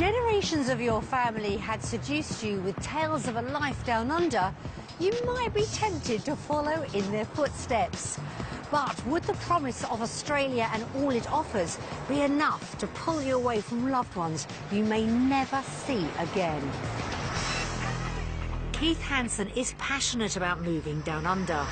generations of your family had seduced you with tales of a life down under, you might be tempted to follow in their footsteps. But would the promise of Australia and all it offers be enough to pull you away from loved ones you may never see again? Keith Hansen is passionate about moving down under.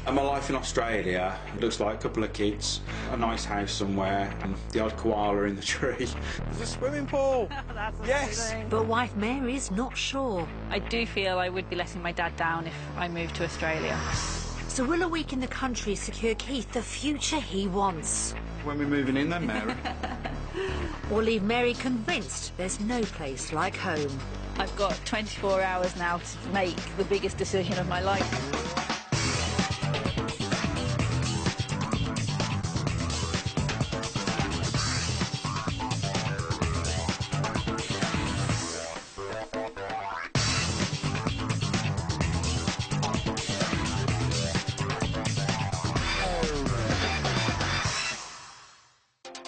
And my life in Australia looks like a couple of kids, a nice house somewhere, and the odd koala in the tree. There's a swimming pool! That's yes! amazing. But wife Mary's not sure. I do feel I would be letting my dad down if I moved to Australia. So will a week in the country secure Keith the future he wants? When we're moving in then, Mary? Or leave Mary convinced there's no place like home? I've got 24 hours now to make the biggest decision of my life.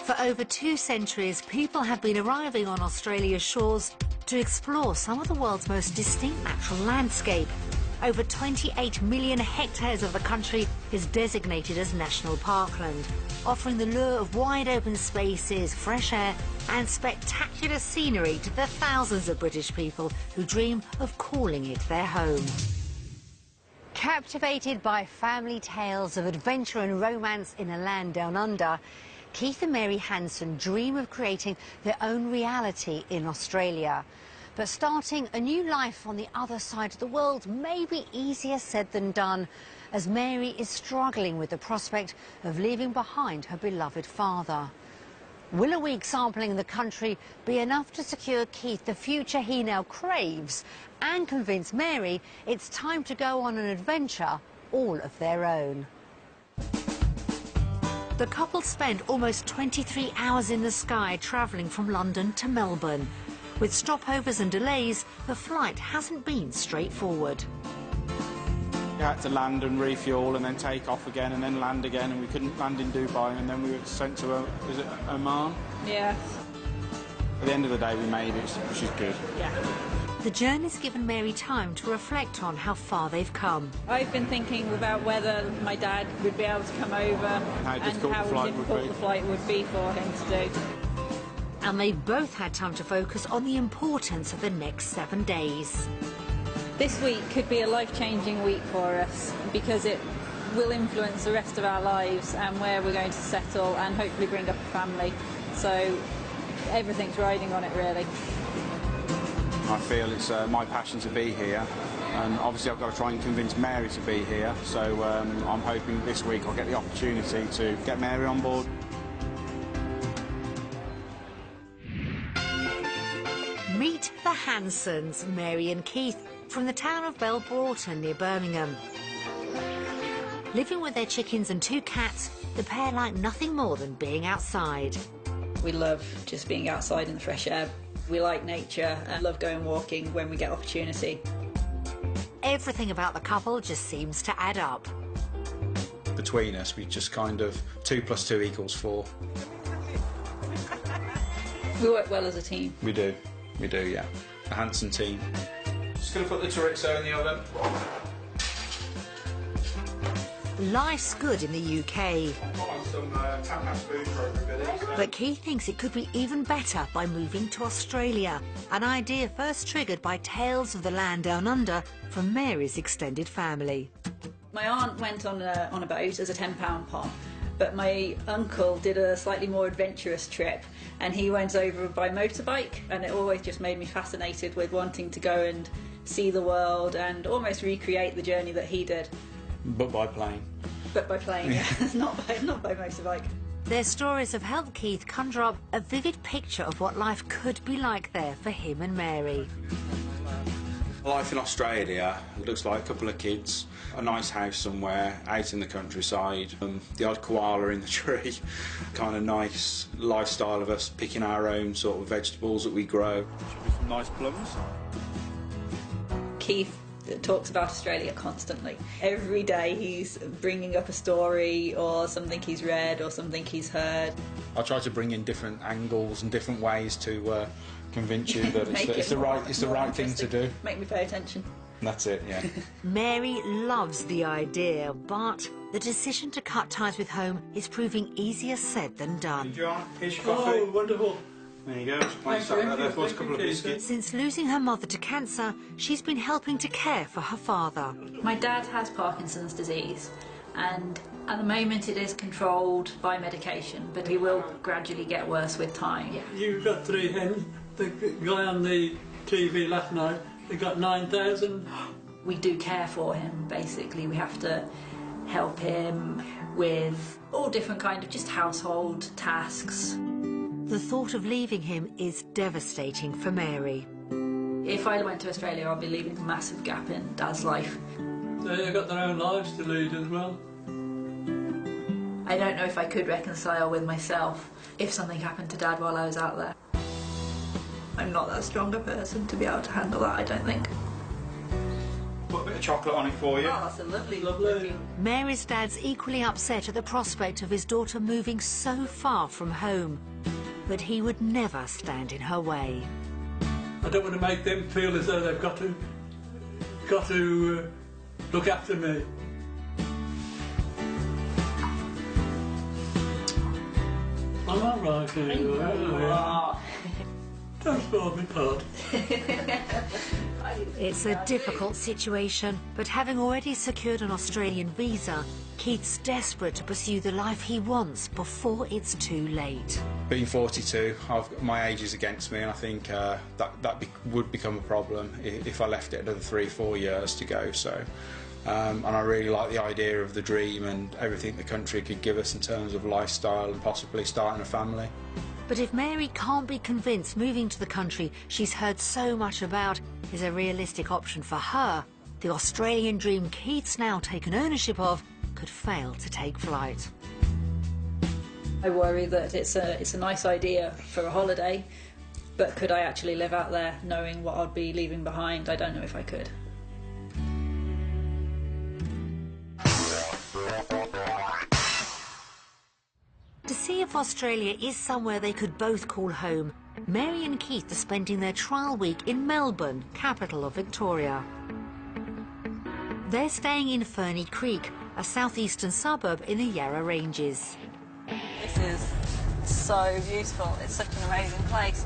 For over 2 centuries, people have been arriving on Australia's shores to explore some of the world's most distinct natural landscape. Over 28 million hectares of the country is designated as national parkland, offering the lure of wide open spaces, fresh air and spectacular scenery to the thousands of British people who dream of calling it their home. Captivated by family tales of adventure and romance in a land down under, Keith and Mary Hansen dream of creating their own reality in Australia. But starting a new life on the other side of the world may be easier said than done, as Mary is struggling with the prospect of leaving behind her beloved father. Will a week sampling the country be enough to secure Keith the future he now craves and convince Mary it's time to go on an adventure all of their own? The couple spent almost 23 hours in the sky travelling from London to Melbourne. With stopovers and delays, the flight hasn't been straightforward. We had to land and refuel and then take off again and then land again, and we couldn't land in Dubai, and then we were sent to, was it Oman? Yeah. At the end of the day we made it, which is good. Yeah. The journey's given Mary time to reflect on how far they've come. I've been thinking about whether my dad would be able to come over How difficult and how the flight difficult would be. the flight would be for him to do. And they've both had time to focus on the importance of the next 7 days. This week could be a life-changing week for us because it will influence the rest of our lives and where we're going to settle and hopefully bring up a family. So everything's riding on it, really. I feel it's my passion to be here, and obviously I've got to try and convince Mary to be here, so I'm hoping this week I'll get the opportunity to get Mary on board. Meet the Hansens, Mary and Keith, from the town of Bell Broughton near Birmingham. Living with their chickens and 2 cats, the pair like nothing more than being outside. We love just being outside in the fresh air. We like nature and love going walking when we get opportunity. Everything about the couple just seems to add up. Between us, we just kind of 2 + 2 = 4. We work well as a team. We do, yeah. A Hansen team. Just going to put the chorizo in the oven. Life's good in the UK, Some tapas food for everybody. So. but Keith thinks it could be even better by moving to Australia, an idea first triggered by tales of the land down under from Mary's extended family. My aunt went on a boat as a £10 pom, but my uncle did a slightly more adventurous trip, and he went over by motorbike, and it always just made me fascinated with wanting to go and see the world and almost recreate the journey that he did. But by plane. But by plane, yeah. not by motorbike. Their stories have helped Keith conjure up a vivid picture of what life could be like there for him and Mary. Life in Australia looks like a couple of kids, a nice house somewhere out in the countryside, the odd koala in the tree, kind of nice lifestyle of us picking our own sort of vegetables that we grow. Should be some nice plums. Keith talks about Australia constantly. Every day he's bringing up a story or something he's read or something he's heard. I try to bring in different angles and different ways to convince you that it's the right thing to do. Make me pay attention. And that's it, yeah. Mary loves the idea, but the decision to cut ties with home is proving easier said than done. Here's your coffee. Oh, wonderful. There you go. Just there for us, a couple of biscuits. Since losing her mother to cancer, she's been helping to care for her father. My dad has Parkinson's disease, and at the moment it is controlled by medication, but he will gradually get worse with time. You've got 3 hens. The guy on the TV last night, they got 9,000. We do care for him, basically. We have to help him with all different kind of just household tasks. The thought of leaving him is devastating for Mary. If I went to Australia, I'd be leaving a massive gap in Dad's life. They've got their own lives to lead as well. I don't know if I could reconcile with myself if something happened to Dad while I was out there. I'm not that strong a person to be able to handle that, I don't think. Put a bit of chocolate on it for you. Oh, that's a lovely. Mary's dad's equally upset at the prospect of his daughter moving so far from home. But he would never stand in her way. I don't want to make them feel as though they've got to look after me. I'm all right here. Don't spoil me, Pod. It's a difficult situation, but having already secured an Australian visa, Keith's desperate to pursue the life he wants before it's too late. Being 42, my age is against me, and I think that would become a problem if I left it another 3-4 years to go. So, and I really like the idea of the dream and everything the country could give us in terms of lifestyle and possibly starting a family. But if Mary can't be convinced moving to the country she's heard so much about is a realistic option for her, the Australian dream Keith's now taken ownership of could fail to take flight. I worry that it's a nice idea for a holiday, but could I actually live out there knowing what I'd be leaving behind? I don't know if I could. To see if Australia is somewhere they could both call home, Mary and Keith are spending their trial week in Melbourne, capital of Victoria. They're staying in Ferny Creek, a southeastern suburb in the Yarra Ranges. This is so beautiful. It's such an amazing place.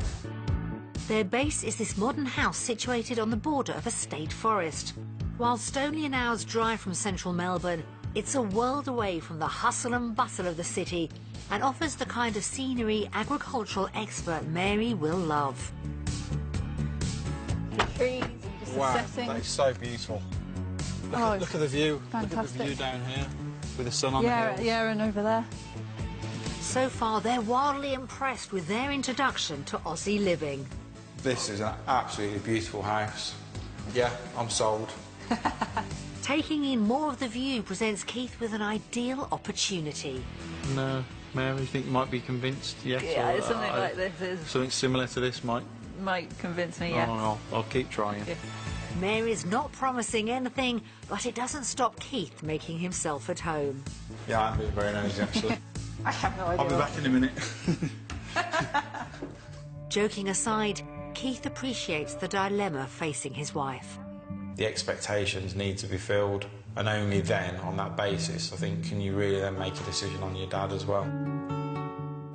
Their base is this modern house situated on the border of a state forest. Whilst only an hour's drive from central Melbourne, it's a world away from the hustle and bustle of the city and offers the kind of scenery agricultural expert Mary will love. The trees and just the setting. That is so beautiful. Look at the view. Fantastic. Look at the view down here with the sun on the hills. Yeah, and over there. So far, they're wildly impressed with their introduction to Aussie living. This is an absolutely beautiful house. Yeah, I'm sold. Taking in more of the view presents Keith with an ideal opportunity. No, Mary, you think you might be convinced? Yes. Yeah, or, something like this something similar to this might convince me, yes. Oh, I'll keep trying. Yeah. Mary's not promising anything, but it doesn't stop Keith making himself at home. Yeah, I'm being very nosy, actually. I have no idea. I'll be back in a minute. Joking aside, Keith appreciates the dilemma facing his wife. The expectations need to be filled, and only then, on that basis, I think, can you really then make a decision on your dad as well.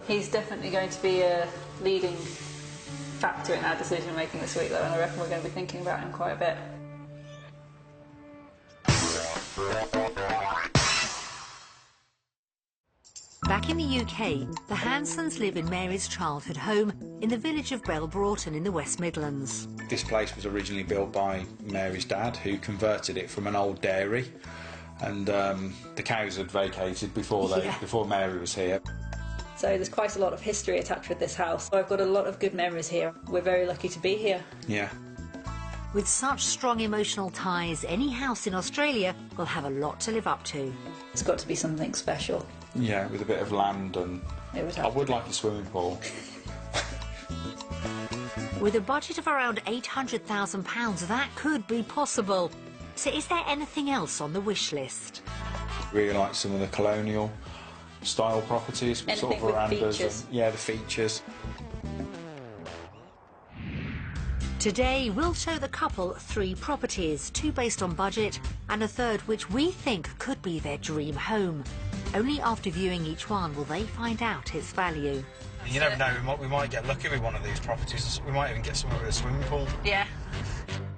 He's definitely going to be a leading factor in our decision making this week, though, and I reckon we're going to be thinking about him quite a bit. Back in the UK, the Hansons live in Mary's childhood home in the village of Bell Broughton in the West Midlands. This place was originally built by Mary's dad, who converted it from an old dairy, and the cows had vacated before Mary was here. So there's quite a lot of history attached with this house. I've got a lot of good memories here. We're very lucky to be here. Yeah. With such strong emotional ties, any house in Australia will have a lot to live up to. It's got to be something special. Yeah, with a bit of land, and I would like a swimming pool. With a budget of around £800,000, that could be possible. So is there anything else on the wish list? Really like some of the colonial style properties, Anything sort of with verandas. features. And, yeah, the features. Today we'll show the couple 3 properties, 2 based on budget and a third which we think could be their dream home. Only after viewing each one will they find out its value. You never know, we might get lucky with one of these properties. We might even get somewhere with a swimming pool. Yeah.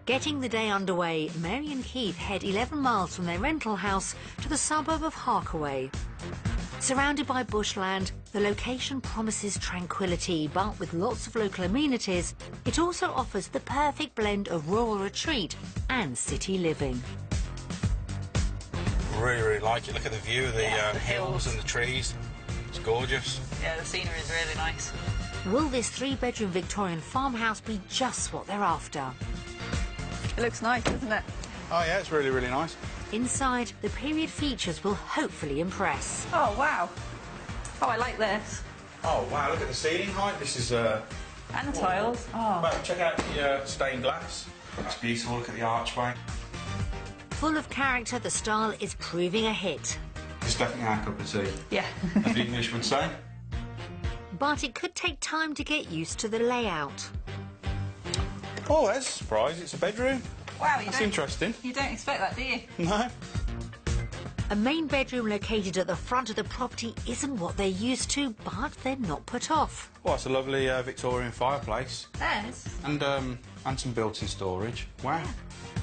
Getting the day underway, Mary and Keith head 11 miles from their rental house to the suburb of Harkaway. Surrounded by bushland, the location promises tranquility, but with lots of local amenities, it also offers the perfect blend of rural retreat and city living. Really, really like it. Look at the view of the, the hills hills and the trees. It's gorgeous. Yeah, the scenery is really nice. Will this 3-bedroom Victorian farmhouse be just what they're after? It looks nice, doesn't it? Oh yeah, it's really, really nice. Inside, the period features will hopefully impress. Oh, wow. Oh, I like this. Oh wow, look at the ceiling height. This is And the tiles. Oh. well, check out the stained glass. That's beautiful. Look at the archway. Full of character, the style is proving a hit. It's definitely our cup of tea, Yeah. as the English would say. But it could take time to get used to the layout. Oh, that's a surprise. It's a bedroom. Wow, That's interesting. You don't expect that, do you? No. A main bedroom located at the front of the property isn't what they're used to, but they're not put off. Well, it's a lovely Victorian fireplace Yes. and some built-in storage. Wow.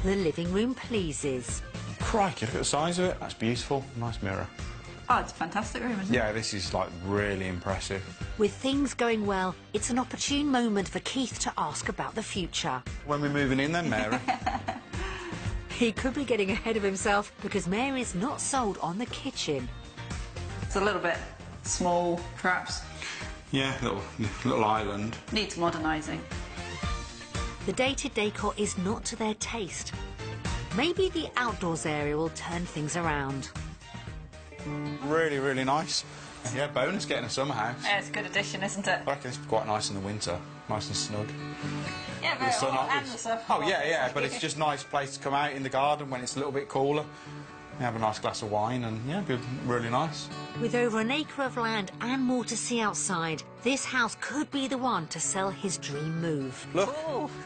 The living room pleases. Crikey, look at the size of it. That's beautiful. Nice mirror. Oh, it's a fantastic room, isn't it? Yeah, this is like really impressive. With things going well, it's an opportune moment for Keith to ask about the future. When we're moving in then, Mary? He could be getting ahead of himself because Mary's not sold on the kitchen. It's a little bit small, perhaps. Yeah, little island. Needs modernising. The dated decor is not to their taste. Maybe the outdoors area will turn things around. Really, really nice. Yeah, bonus getting a summer house. Yeah, it's a good addition, isn't it? I reckon it's quite nice in the winter. Nice and snug. Yeah, The very sun hot up and is- the sun. Oh, yeah, but it's just a nice place to come out in the garden when it's a little bit cooler. You have a nice glass of wine and, yeah, it'd be really nice. With over an acre of land and more to see outside, this house could be the one to sell his dream move. Look,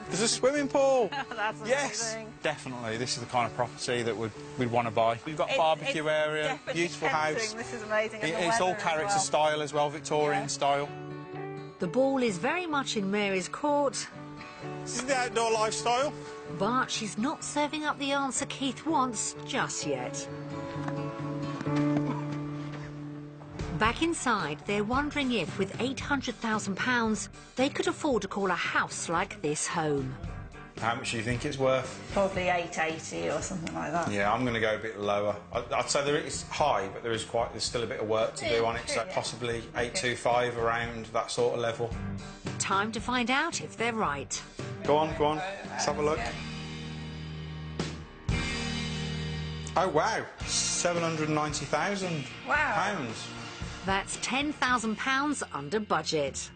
there's a swimming pool. That's Yes, amazing. definitely. This is the kind of property that we'd want to buy. We've got barbecue area, definitely beautiful tempting. house. This is amazing. and the It's all weather as character well. style as well, Victorian Yeah. style. The ball is very much in Mary's court, This is the outdoor lifestyle. but she's not serving up the answer Keith wants just yet. Back inside, they're wondering if, with £800,000, they could afford to call a house like this home. How much do you think it's worth? Probably 880 or something like that. Yeah, I'm going to go a bit lower. I'd say it's high, but there's still a bit of work to do on it, so possibly 825, around that sort of level. Time to find out if they're right. Go on, let's have a look. Oh wow, £790,000. Wow. That's £10,000 under budget.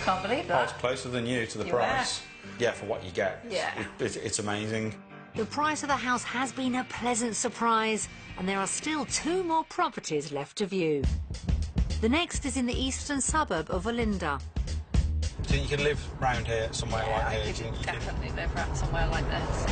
Can't believe Oh, that. it's closer than you to the You price. Yeah, for what you get. Yeah. It's amazing. The price of the house has been a pleasant surprise, and there are still 2 more properties left to view. The next is in the eastern suburb of Olinda. Do you think you can live round here, somewhere Yeah, like I here? Do you could think you can? definitely live around somewhere like this.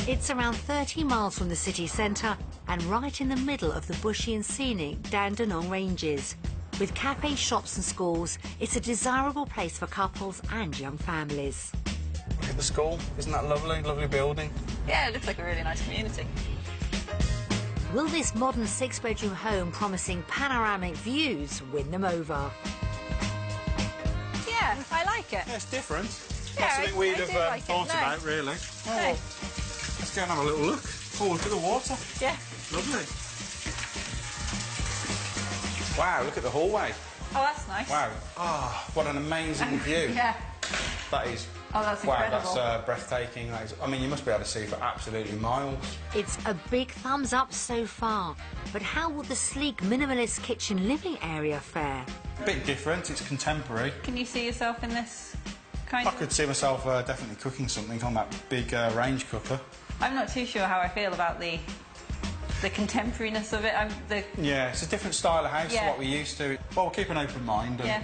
It's around 30 miles from the city centre and right in the middle of the bushy and scenic Dandenong Ranges. With cafes, shops and schools, it's a desirable place for couples and young families. Look at the school. Isn't that lovely? Lovely building. Yeah, it looks like a really nice community. Will this modern 6-bedroom home promising panoramic views win them over? Yeah, I like it. Yeah, it's different. Yeah, Not something we'd I have do like it, thought no. about, really. Hey. Let's go and have a little look. Oh, look at the water. Yeah. Lovely. Wow, look at the hallway. Oh, that's nice. Wow. Ah, what an amazing view. Yeah. That is... Oh, that's wow, incredible. that's breathtaking. That is, I mean, you must be able to see for absolutely miles. It's a big thumbs up so far, but how will the sleek minimalist kitchen living area fare? A bit different. It's contemporary. Can you see yourself in this kind I of? could see myself definitely cooking something on that big range cooker. I'm not too sure how I feel about the contemporariness of it. Yeah, it's a different style of house to what we're used to. Well, we'll keep an open mind. Yeah.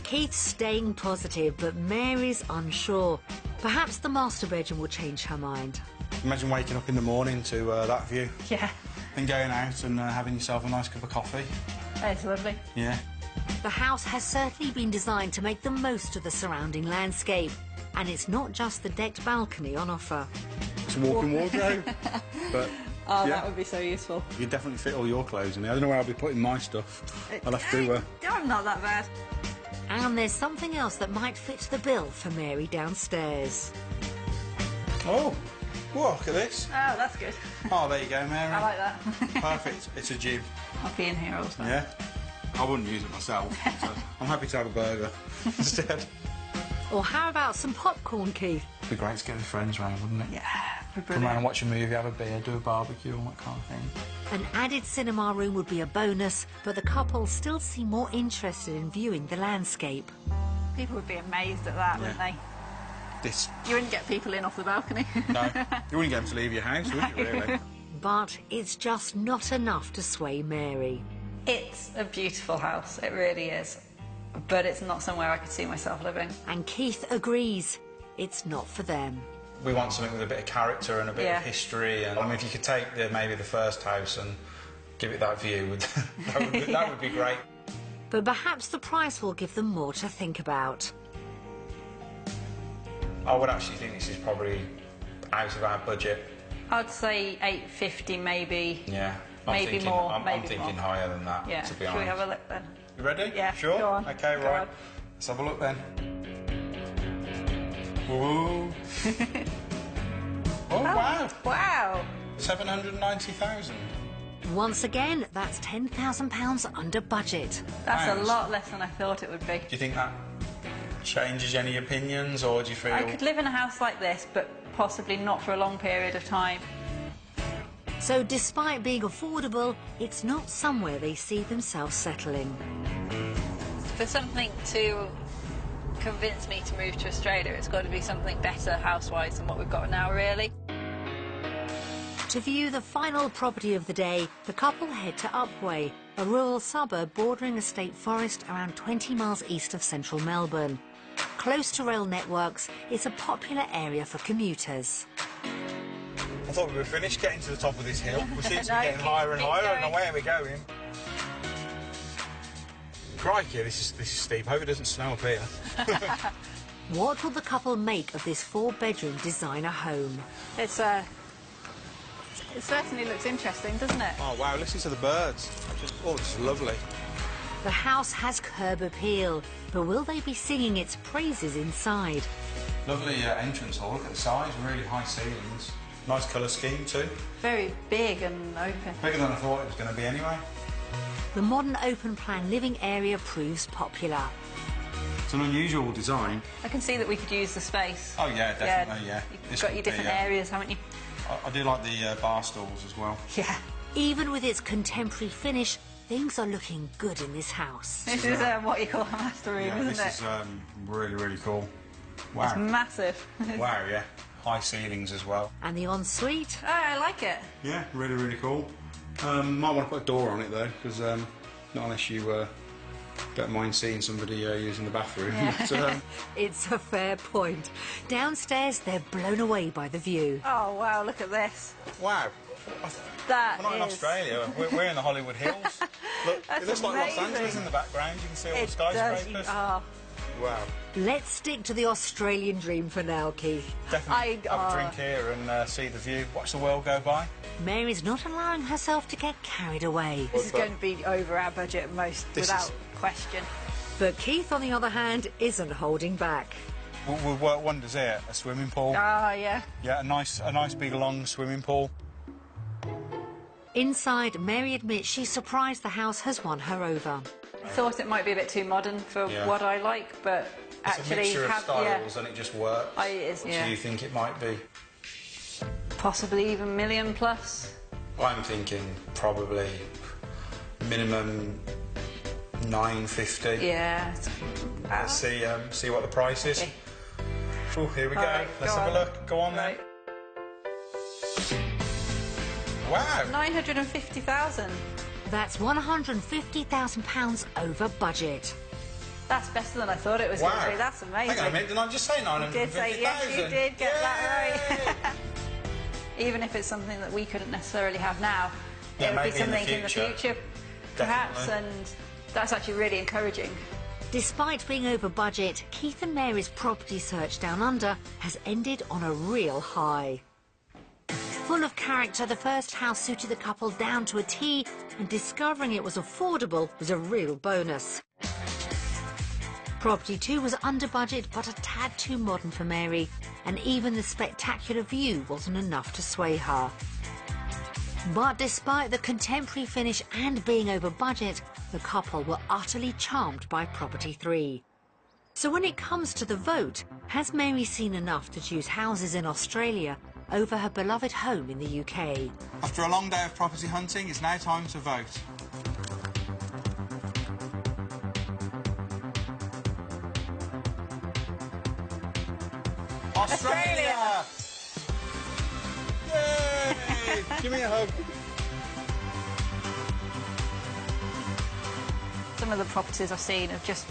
Keith's staying positive, but Mary's unsure. Perhaps the master bedroom will change her mind. Imagine waking up in the morning to that view. Yeah. And going out and having yourself a nice cup of coffee. It's lovely. Yeah. The house has certainly been designed to make the most of the surrounding landscape. And it's not just the decked balcony on offer. It's a walk-in wardrobe. But, oh, yeah. That would be so useful. You definitely fit all your clothes in there. I don't know where I'll be putting my stuff. I'll have to... I'm not that bad. And there's something else that might fit the bill for Mary downstairs. Oh, whoa, look at this. Oh, that's good. Oh, there you go, Mary. I like that. Perfect. It's a gym. I'll be in here all the time. Yeah. I wouldn't use it myself, so I'm happy to have a burger instead. Or how about some popcorn, Keith? It'd be great to get the friends round, wouldn't it? Yeah, Come brilliant. round and watch a movie, have a beer, do a barbecue, all that kind of thing. An added cinema room would be a bonus, but the couple still seem more interested in viewing the landscape. People would be amazed at that, wouldn't they? This... You wouldn't get people in off the balcony. No, you wouldn't get them to leave your house, would you, really? But it's just not enough to sway Mary. It's a beautiful house, it really is. But it's not somewhere I could see myself living. And Keith agrees it's not for them. We want something with a bit of character and a bit of history. And I mean, if you could take maybe the first house and give it that view, that would be great. But perhaps the price will give them more to think about. I would actually think this is probably out of our budget. I'd say $850 maybe. Yeah. I'm thinking higher than that, yeah. to be honest. honest. Should we have a look then? You ready? Yeah. Sure? Go on. OK, Go right. on. Let's have a look then. Whoa. Oh, wow. Wow. 790,000. Once again, that's £10,000 under budget. That's Pounds. a lot less than I thought it would be. Do you think that changes any opinions, or do you feel... I could live in a house like this, but possibly not for a long period of time. So despite being affordable, it's not somewhere they see themselves settling. For something to convince me to move to Australia, it's got to be something better house-wise than what we've got now, really. To view the final property of the day, the couple head to Upwey, a rural suburb bordering a state forest around 20 miles east of central Melbourne. Close to rail networks, it's a popular area for commuters. I thought we were finished getting to the top of this hill. We seem to be No, getting higher and keep higher, going. and away we're going. Crikey, this is steep. Hope it doesn't snow up here. What will the couple make of this four-bedroom designer home? It certainly looks interesting, doesn't it? Oh, wow, listen to the birds. Oh, it's lovely. The house has curb appeal, but will they be singing its praises inside? Lovely entrance hall. Look at the size, really high ceilings. Nice colour scheme too. Very big and open. Bigger than I thought it was going to be anyway. The modern open-plan living area proves popular. It's an unusual design. I can see that we could use the space. Oh yeah, definitely, yeah. You've got your different areas, haven't you? I do like the bar stools as well. Yeah. Even with its contemporary finish, things are looking good in this house. This is what you call a master room, isn't this it? is really, really cool. Wow. It's massive. Wow, yeah. High ceilings as well. And the ensuite? Oh, I like it. Yeah, really, really cool. Might want to put a door on it though, because not unless you don't mind seeing somebody using the bathroom. Yeah. But, It's a fair point. Downstairs, they're blown away by the view. Oh, wow, look at this. wow. That We're not in Australia, we're in the Hollywood Hills. Look, That's it looks like Los amazing. Angeles in the background. You can see all the It skyscrapers. does. Oh, Wow. Let's stick to the Australian dream for now, Keith. Definitely have a drink here and see the view, watch the world go by. Mary's not allowing herself to get carried away. this is going to be over our budget most, This without is- question. But Keith, on the other hand, isn't holding back. We'll work wonders here. A swimming pool. Oh, yeah. Yeah, a nice big long swimming pool. Inside, Mary admits she's surprised the house has won her over. I thought it might be a bit too modern for what I like, but It's actually... a mixture of styles and it just works. It is, What yeah. do you think it might be? Possibly even million plus. I'm thinking probably minimum 950. Yeah, Let's see what the price is. Okay. Oh, here we go. Right, Let's go have on. a look. Go on Right. then. Wow. 950,000. That's £150,000 over budget. That's better than I thought it was going to be. That's amazing. Hang on a minute, didn't I just say You 950,000? did say, yes, you did get that right. Even if it's something that we couldn't necessarily have now, Yeah, it would be maybe in the something in the future, perhaps, Definitely. and that's actually really encouraging. Despite being over budget, Keith and Mary's property search down under has ended on a real high. Full of character, the first house suited the couple down to a T, and discovering it was affordable was a real bonus. Property 2 was under budget, but a tad too modern for Mary, and even the spectacular view wasn't enough to sway her. But despite the contemporary finish and being over budget, the couple were utterly charmed by Property 3. So when it comes to the vote, has Mary seen enough to choose houses in Australia over her beloved home in the UK? After a long day of property hunting, it's now time to vote. Australia! Yay! Give me a hug. Some of the properties I've seen have just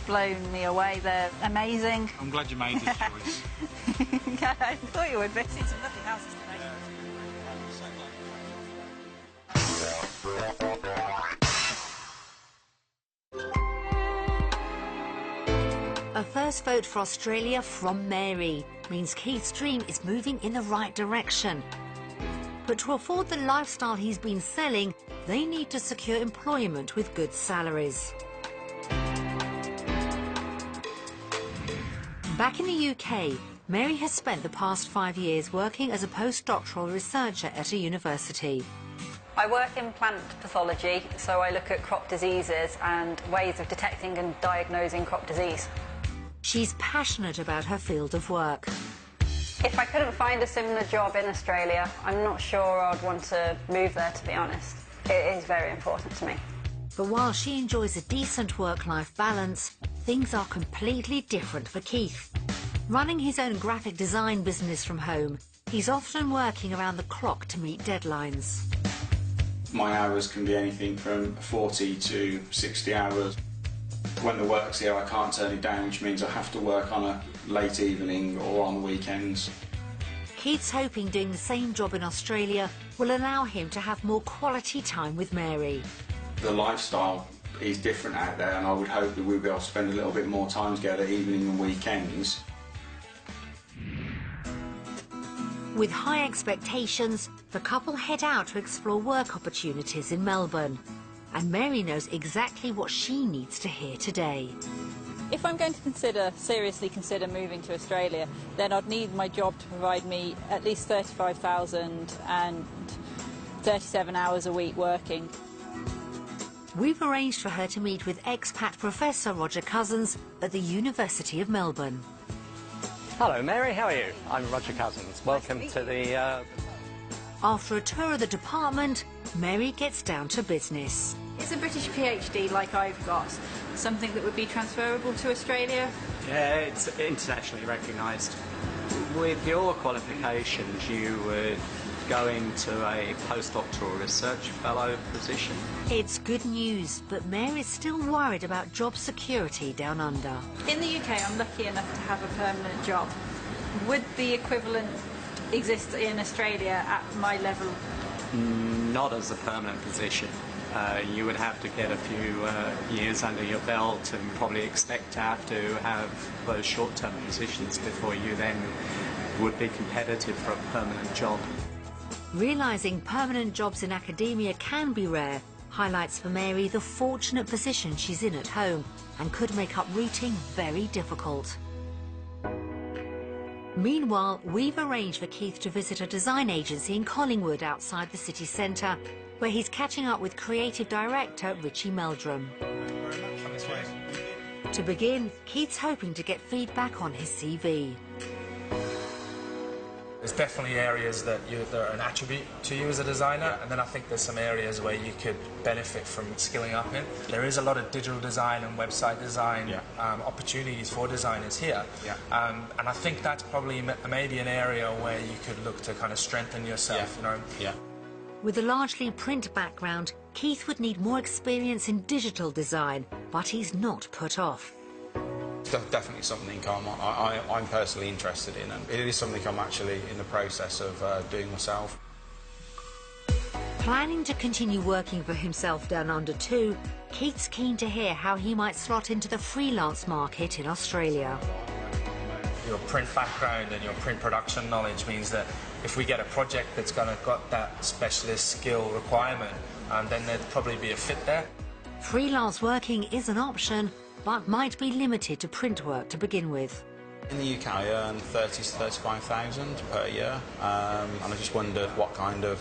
blown me away. They're amazing. I'm glad you made this choice. Yeah, I thought you would, but I've seen some lovely houses today. A first vote for Australia from Mary means Keith's dream is moving in the right direction. But to afford the lifestyle he's been selling, they need to secure employment with good salaries. Back in the UK, Mary has spent the past 5 years working as a postdoctoral researcher at a university. I work in plant pathology, so I look at crop diseases and ways of detecting and diagnosing crop disease. She's passionate about her field of work. If I couldn't find a similar job in Australia, I'm not sure I'd want to move there, to be honest. It is very important to me. But while she enjoys a decent work-life balance, things are completely different for Keith. Running his own graphic design business from home, he's often working around the clock to meet deadlines. My hours can be anything from 40 to 60 hours. When the work's here, I can't turn it down, which means I have to work on a late evening or on the weekends. Keith's hoping doing the same job in Australia will allow him to have more quality time with Mary. The lifestyle is different out there, and I would hope that we'll be able to spend a little bit more time together, evening and weekends. With high expectations, the couple head out to explore work opportunities in Melbourne. And Mary knows exactly what she needs to hear today. If I'm going to seriously consider moving to Australia, then I'd need my job to provide me at least 35,000 and 37 hours a week working. We've arranged for her to meet with expat Professor Roger Cousins at the University of Melbourne. Hello Mary, how are you? I'm Roger Cousins. Welcome to the... After a tour of the department, Mary gets down to business. It's a British PhD like I've got, something that would be transferable to Australia. Yeah, it's internationally recognised. With your qualifications, you would go into a postdoctoral research fellow position. It's good news, but Mary's still worried about job security down under. In the UK, I'm lucky enough to have a permanent job. Would the equivalent exist in Australia at my level? Not as a permanent position. You would have to get a few years under your belt and probably expect to have those short-term positions before you then would be competitive for a permanent job. Realising permanent jobs in academia can be rare highlights for Mary the fortunate position she's in at home and could make uprooting very difficult. Meanwhile, we've arranged for Keith to visit a design agency in Collingwood outside the city centre, where he's catching up with creative director Richie Meldrum. To begin, Keith's hoping to get feedback on his CV. There's definitely areas that are an attribute to you as a designer, and then I think there's some areas where you could benefit from skilling up in. There is a lot of digital design and website design opportunities for designers here, and I think that's probably maybe an area where you could look to kind of strengthen yourself, you know. Yeah. With a largely print background, Keith would need more experience in digital design, but he's not put off. It's definitely something I'm personally interested in, and it is something I'm actually in the process of doing myself. Planning to continue working for himself down under too, Keith's keen to hear how he might slot into the freelance market in Australia. Your print background and your print production knowledge means that if we get a project that's got that specialist skill requirement, then there'd probably be a fit there. Freelance working is an option, but might be limited to print work to begin with. In the UK, I earn 30,000 to 35,000 per year, and I just wondered what kind of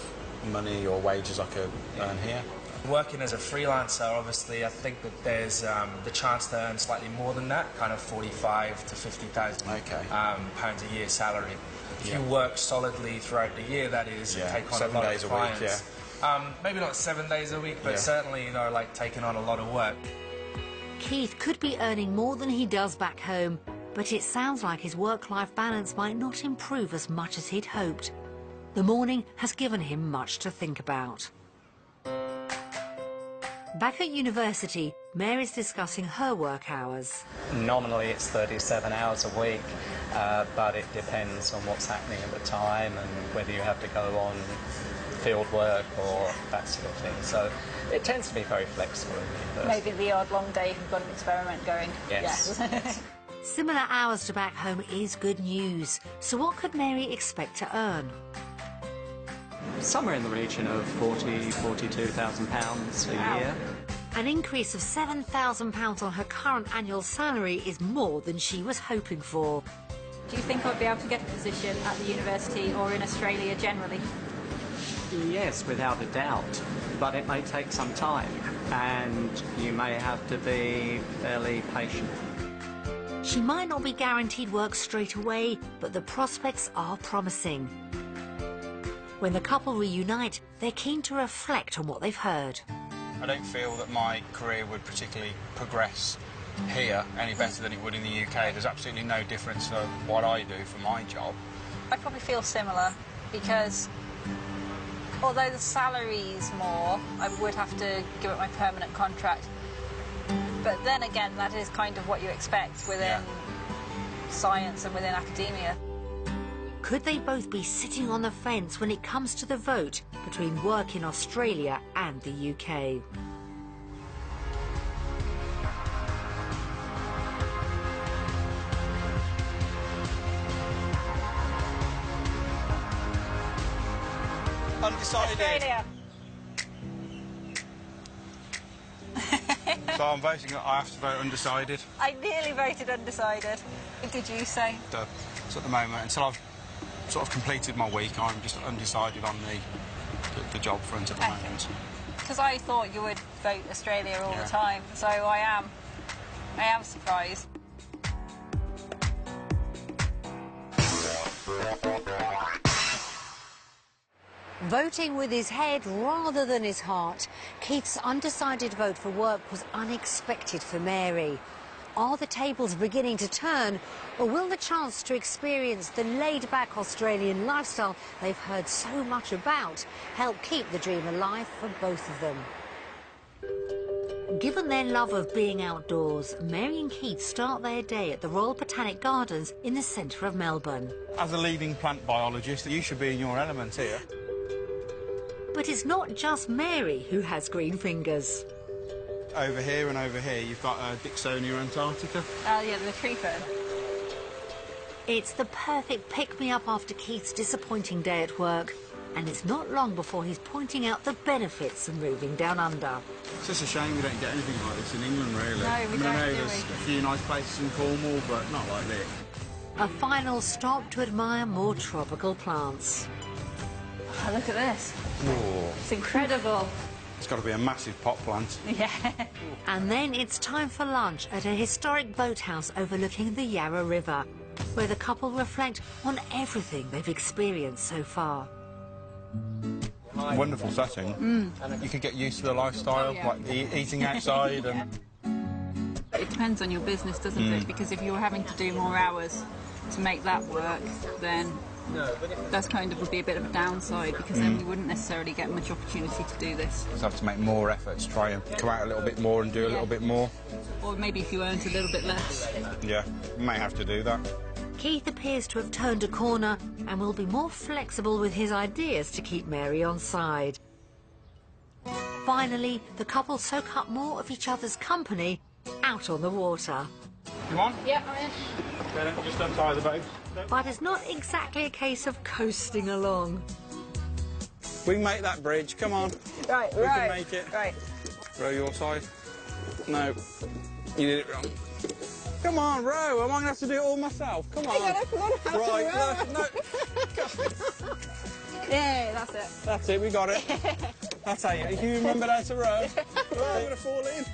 money or wages I could earn here. Working as a freelancer, obviously, I think that there's the chance to earn slightly more than that, kind of 45 to 50,000 pounds a year salary. If you work solidly throughout the year, that is, and take on a lot of clients. Maybe not 7 days a week, but certainly, you know, like taking on a lot of work. Keith could be earning more than he does back home, but it sounds like his work-life balance might not improve as much as he'd hoped. The morning has given him much to think about. Back at university, Mary's discussing her work hours. Nominally it's 37 hours a week, but it depends on what's happening at the time and whether you have to go on field work or that sort of thing. So it tends to be very flexible in university. Maybe the odd long day if you've got an experiment going. Yes. Yes. Similar hours to back home is good news. So what could Mary expect to earn? Somewhere in the region of £42,000 a year. An increase of £7,000 on her current annual salary is more than she was hoping for. Do you think I'd be able to get a position at the university or in Australia generally? Yes, without a doubt, but it may take some time and you may have to be fairly patient. She might not be guaranteed work straight away, but the prospects are promising. When the couple reunite, they're keen to reflect on what they've heard. I don't feel that my career would particularly progress here any better than it would in the UK. There's absolutely no difference for what I do for my job. I probably feel similar because although the salary's more, I would have to give up my permanent contract. But then again, that is kind of what you expect within science and within academia. Could they both be sitting on the fence when it comes to the vote between work in Australia and the UK? Undecided. Australia. So I'm voting, I have to vote undecided. I nearly voted undecided. What did you say? So at the moment, until I've sort of completed my week, I'm just undecided on the job front at the moment. Because I thought you would vote Australia all the time, so I am surprised. Voting with his head rather than his heart, Keith's undecided vote for work was unexpected for Mary. Are the tables beginning to turn, or will the chance to experience the laid-back Australian lifestyle they've heard so much about help keep the dream alive for both of them? Given their love of being outdoors, Mary and Keith start their day at the Royal Botanic Gardens in the centre of Melbourne. As a leading plant biologist, you should be in your element here. But it's not just Mary who has green fingers. Over here and over here, you've got Dicksonia antarctica. Oh, yeah, the tree fern. It's the perfect pick-me-up after Keith's disappointing day at work. And it's not long before he's pointing out the benefits of moving down under. It's just a shame we don't get anything like this in England, really. No, we don't, I know do there's we? a few nice places in Cornwall, but not like this. A final stop to admire more tropical plants. Oh, look at this. Whoa. It's incredible. It's got to be a massive pot plant. Yeah. And then it's time for lunch at a historic boathouse overlooking the Yarra River. where the couple reflect on everything they've experienced so far. Wonderful setting. You could get used to the lifestyle, like eating outside. And It depends on your business, doesn't it? Because if you're having to do more hours to make that work, then that's kind of would be a bit of a downside, because then you wouldn't necessarily get much opportunity to do this. just have to make more effort to try and come out a little bit more and do a little bit more. Or maybe if you earned a little bit less. Yeah, may have to do that. Keith appears to have turned a corner and will be more flexible with his ideas to keep Mary on side. Finally, the couple soak up more of each other's company out on the water. Come on. Yeah, I'm in. Okay, just untie the boat. But it's not exactly a case of coasting along. We can make that bridge, come on. Right, We can make it. Right. Row your side. No, you did it wrong. Come on, row. Am I going to have to do it all myself? Come on. Right, no. Yeah, that's it. That's it, we got it. That's how you remember how to row. I'm going to fall in. There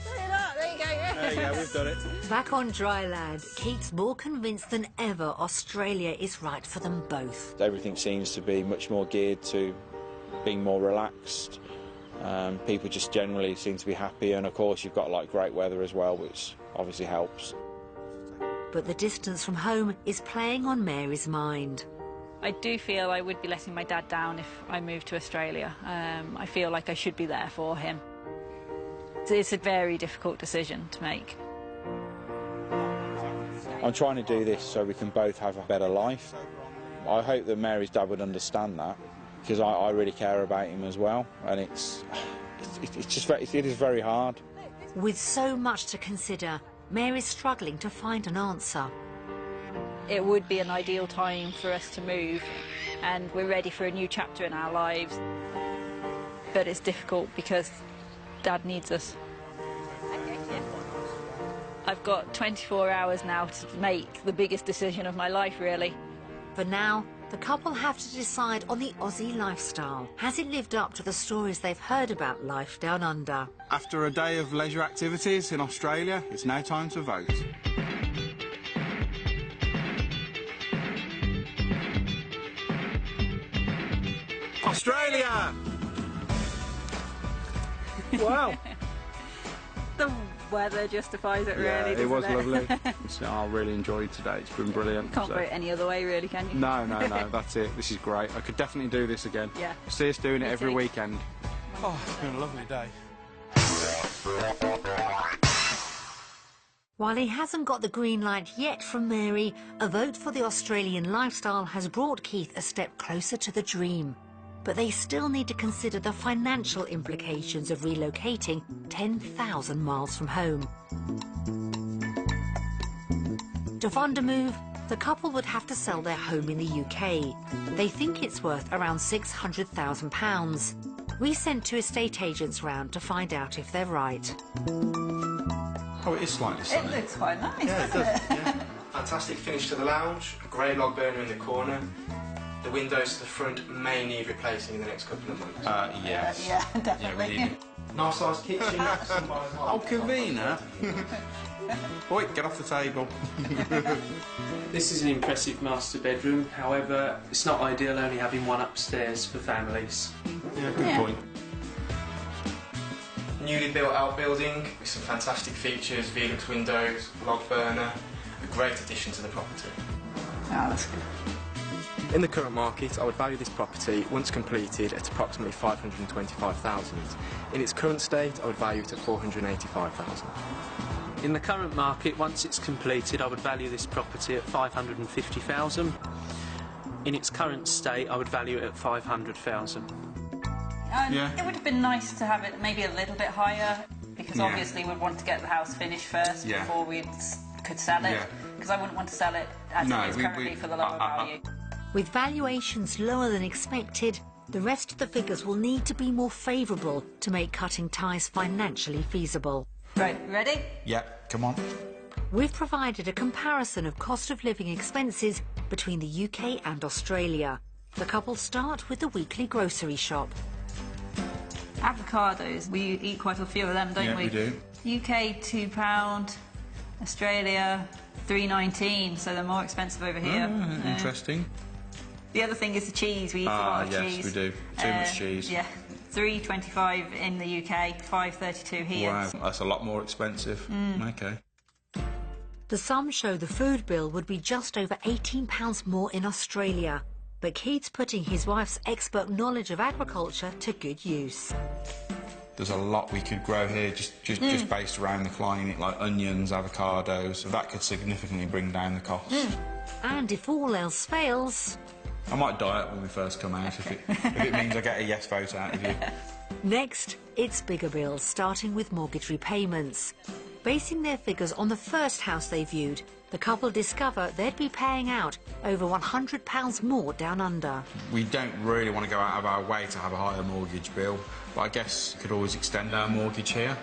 you go, yeah. There you go, we've done it. Back on dry land, Keith's more convinced than ever Australia is right for them both. Everything seems to be much more geared to being more relaxed. People just generally seem to be happy, and of course you've got like great weather as well, which obviously helps. But the distance from home is playing on Mary's mind. I do feel I would be letting my dad down if I moved to Australia. I feel like I should be there for him. It's a very difficult decision to make. I'm trying to do this so we can both have a better life. I hope that Mary's dad would understand that, because I really care about him as well, and it is very hard. With so much to consider, Mary's struggling to find an answer. It would be an ideal time for us to move, and we're ready for a new chapter in our lives. But it's difficult because Dad needs us. I've got 24 hours now to make the biggest decision of my life, really. For now, the couple have to decide on the Aussie lifestyle. Has it lived up to the stories they've heard about life down under? After a day of leisure activities in Australia, it's now time to vote. Australia! Wow! The weather justifies it, really, doesn't it was it? lovely. I really enjoyed today. It's been brilliant. Can't vote any other way, really, can you? No, that's it. This is great. I could definitely do this again. Yeah. See us doing it Me every too. weekend. Oh, it's been a lovely day. While he hasn't got the green light yet from Mary, a vote for the Australian lifestyle has brought Keith a step closer to the dream. But they still need to consider the financial implications of relocating 10,000 miles from home. To fund a move, the couple would have to sell their home in the UK. They think it's worth around £600,000. We sent 2 estate agents round to find out if they're right. Oh, it is slightly sunny. It looks quite nice, Yeah, doesn't it? Yeah. Fantastic finish to the lounge, a grey log burner in the corner. The windows to the front may need replacing in the next couple of months. Yes. Yeah, definitely. Nice sized kitchen. Oh, convenient. Oi, get off the table. This is an impressive master bedroom, however, it's not ideal only having one upstairs for families. Yeah, good point. Newly built outbuilding with some fantastic features, Velux windows, log burner, a great addition to the property. Oh, that's good. In the current market, I would value this property, once completed, at approximately $525,000. In its current state, I would value it at $485,000. In the current market, once it's completed, I would value this property at $550,000. In its current state, I would value it at $500,000. It would have been nice to have it maybe a little bit higher, because obviously we'd want to get the house finished first before we could sell it, because I wouldn't want to sell it as it is currently for the lower value. With valuations lower than expected, the rest of the figures will need to be more favourable to make cutting ties financially feasible. Right, ready? Yeah, come on. We've provided a comparison of cost of living expenses between the UK and Australia. The couple start with the weekly grocery shop. Avocados, we eat quite a few of them, don't we? Yeah, we do. UK £2, Australia, $3.19, so they're more expensive over here. Interesting. The other thing is the cheese. We eat a lot of cheese. Yes, we do. Too much cheese. Yeah, $3.25 in the UK, $5.32 here. Wow, that's a lot more expensive. Okay. The sums show the food bill would be just over £18 more in Australia. But Keith's putting his wife's expert knowledge of agriculture to good use. There's a lot we could grow here just based around the climate, like onions, avocados. So that could significantly bring down the cost. And if all else fails... I might diet when we first come out if it means I get a yes vote out of you. Next, it's bigger bills, starting with mortgage repayments. Basing their figures on the first house they viewed, the couple discover they'd be paying out over £100 more down under. We don't really want to go out of our way to have a higher mortgage bill, but I guess we could always extend our mortgage here.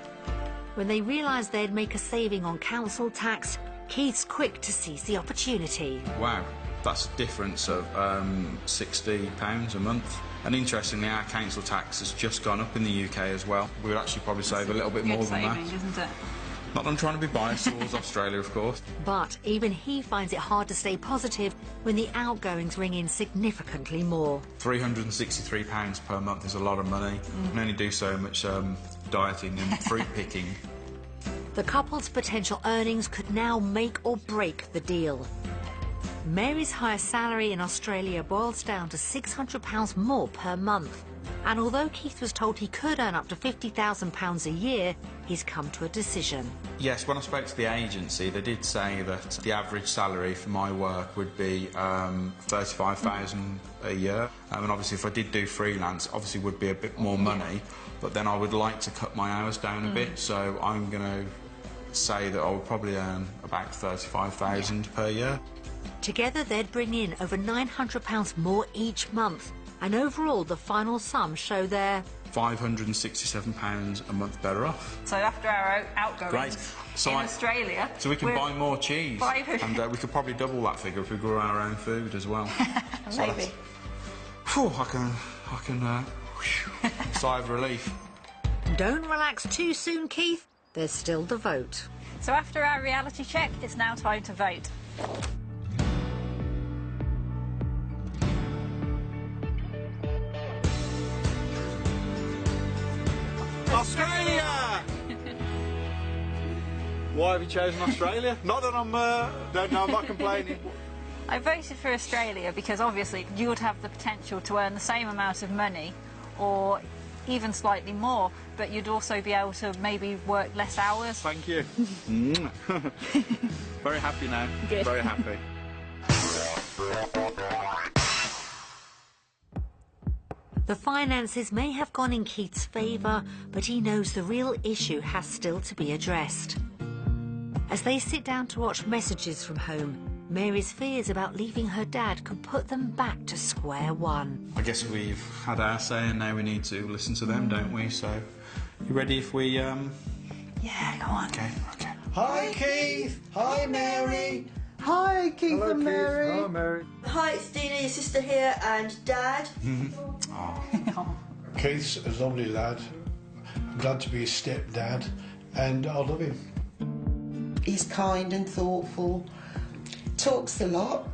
When they realised they'd make a saving on council tax, Keith's quick to seize the opportunity. Wow, that's a difference of £60 a month. And interestingly, our council tax has just gone up in the UK as well. We would actually probably save a little bit more than that. Isn't it? Not that I'm trying to be biased towards Australia, of course. But even he finds it hard to stay positive when the outgoings ring in significantly more. £363 per month is a lot of money. You can only do so much dieting and fruit picking. The couple's potential earnings could now make or break the deal. Mary's higher salary in Australia boils down to £600 more per month. And although Keith was told he could earn up to £50,000 a year, he's come to a decision. Yes, when I spoke to the agency, they did say that the average salary for my work would be $35,000 a year. And obviously, if I did do freelance, obviously would be a bit more money. But then I would like to cut my hours down a bit, so I'm going to say that I would probably earn about $35,000 per year. Together, they'd bring in over £900 more each month. And overall, the final sum show they're £567 a month better off. So after our outgoings in Australia... So we can buy more cheese. And we could probably double that figure if we grew our own food as well. Maybe. Phew, I can sigh of relief. Don't relax too soon, Keith. There's still the vote. So after our reality check, it's now time to vote. Australia! Why have you chosen Australia? Not that I'm not complaining. I voted for Australia because obviously you would have the potential to earn the same amount of money or even slightly more, but you'd also be able to maybe work less hours. Thank you. Very happy now. Good. Very happy. The finances may have gone in Keith's favour, but he knows the real issue has still to be addressed. As they sit down to watch messages from home, Mary's fears about leaving her dad could put them back to square one. I guess we've had our say and now we need to listen to them, don't we? So, you ready if we... Yeah, go on. Okay. Hi, Keith. Hi, Mary. Hi, Keith and Mary. Hello, Mary. Hi, it's Dina, your sister here, and Dad. Keith's a lovely lad. I'm glad to be his stepdad, and I love him. He's kind and thoughtful, talks a lot,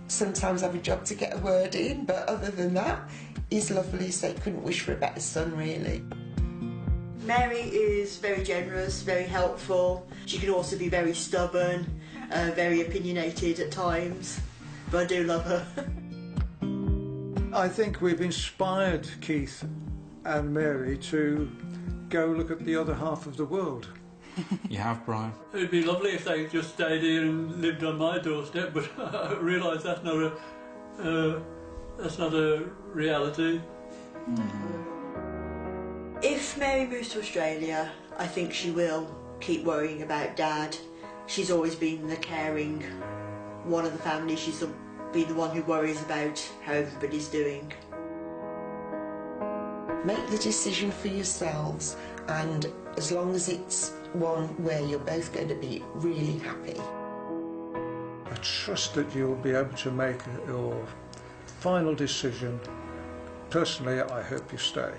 sometimes have a job to get a word in, but other than that, he's lovely, so couldn't wish for a better son, really. Mary is very generous, very helpful. She can also be very stubborn, very opinionated at times, but I do love her. I think we've inspired Keith and Mary to go look at the other half of the world. You have, Brian. It'd be lovely if they just stayed here and lived on my doorstep, but I realise that's not a reality. If Mary moves to Australia, I think she will keep worrying about Dad. She's always been the caring one of the family. She's been the one who worries about how everybody's doing. Make the decision for yourselves, and as long as it's one where you're both going to be really happy. I trust that you'll be able to make your final decision. Personally, I hope you stay.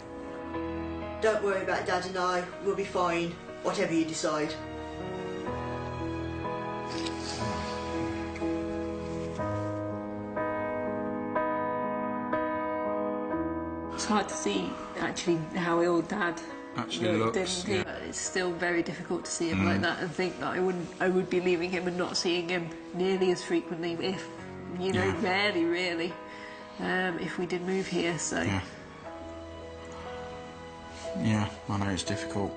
Don't worry about Dad and I. We'll be fine, whatever you decide. hard to see actually how ill Dad actually looks. Yeah. It's still very difficult to see him like that and think that I would be leaving him and not seeing him nearly as frequently, if you know, rarely really, if we did move here. So yeah, I know it's difficult.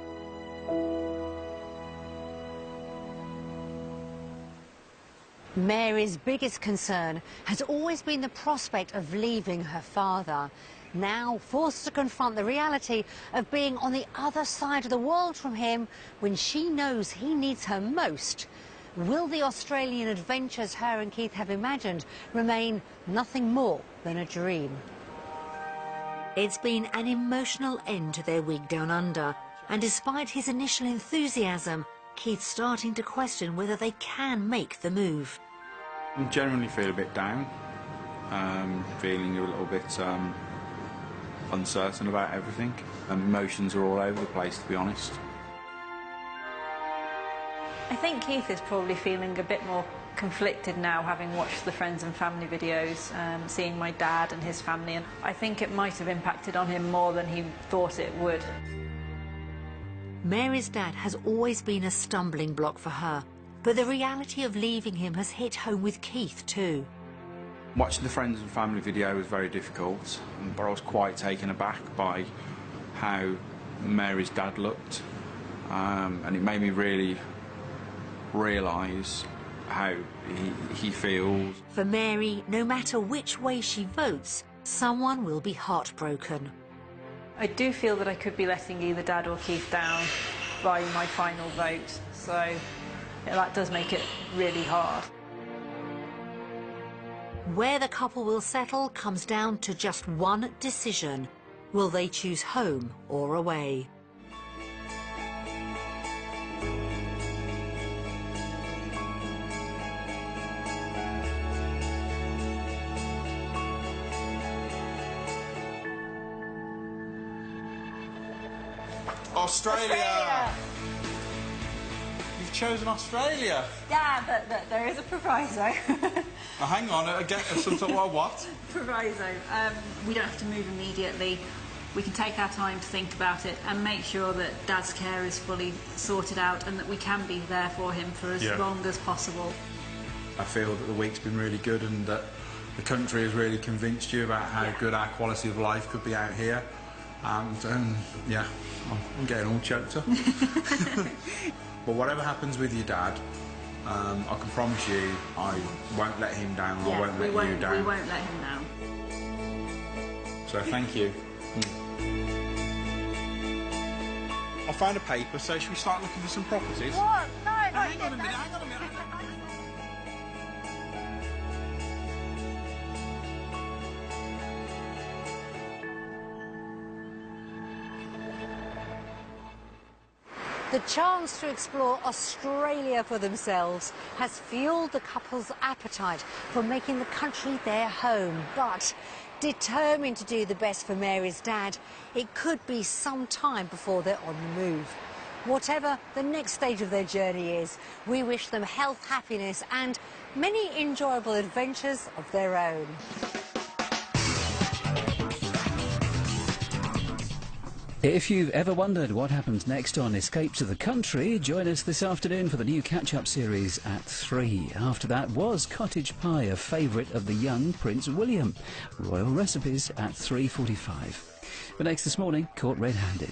Mary's biggest concern has always been the prospect of leaving her father. Now forced to confront the reality of being on the other side of the world from him when she knows he needs her most. Will the Australian adventures her and Keith have imagined remain nothing more than a dream? It's been an emotional end to their week down under, and despite his initial enthusiasm, Keith's starting to question whether they can make the move. I generally feel a bit down, feeling a little bit uncertain about everything. Emotions are all over the place, to be honest. I think Keith is probably feeling a bit more conflicted now, having watched the friends and family videos, seeing my dad and his family, and I think it might have impacted on him more than he thought it would. Mary's dad has always been a stumbling block for her, but the reality of leaving him has hit home with Keith too. Watching the friends and family video was very difficult, but I was quite taken aback by how Mary's dad looked, and it made me really realise how he feels. For Mary, no matter which way she votes, someone will be heartbroken. I do feel that I could be letting either Dad or Keith down by my final vote, so that does make it really hard. Where the couple will settle comes down to just one decision. Will they choose home or away? Australia! You've chosen Australia. Yeah, but there is a proviso. Oh, hang on, again, some sort of what? Proviso. We don't have to move immediately. We can take our time to think about it and make sure that Dad's care is fully sorted out and that we can be there for him for as long as possible. I feel that the week's been really good and that the country has really convinced you about how good our quality of life could be out here. And yeah, I'm getting all choked up. But whatever happens with your dad, I can promise you I won't let him down, I won't let you down. We won't let him down. So thank you. I found a paper, so should we start looking for some properties? What? No, hang on a minute, hang on a minute. The chance to explore Australia for themselves has fueled the couple's appetite for making the country their home. But determined to do the best for Mary's dad, it could be some time before they're on the move. Whatever the next stage of their journey is, we wish them health, happiness and many enjoyable adventures of their own. If you've ever wondered what happens next on Escape to the Country, join us this afternoon for the new catch-up series at 3. After that, was cottage pie a favourite of the young Prince William? Royal recipes at 3:45. But next this morning, caught red-handed.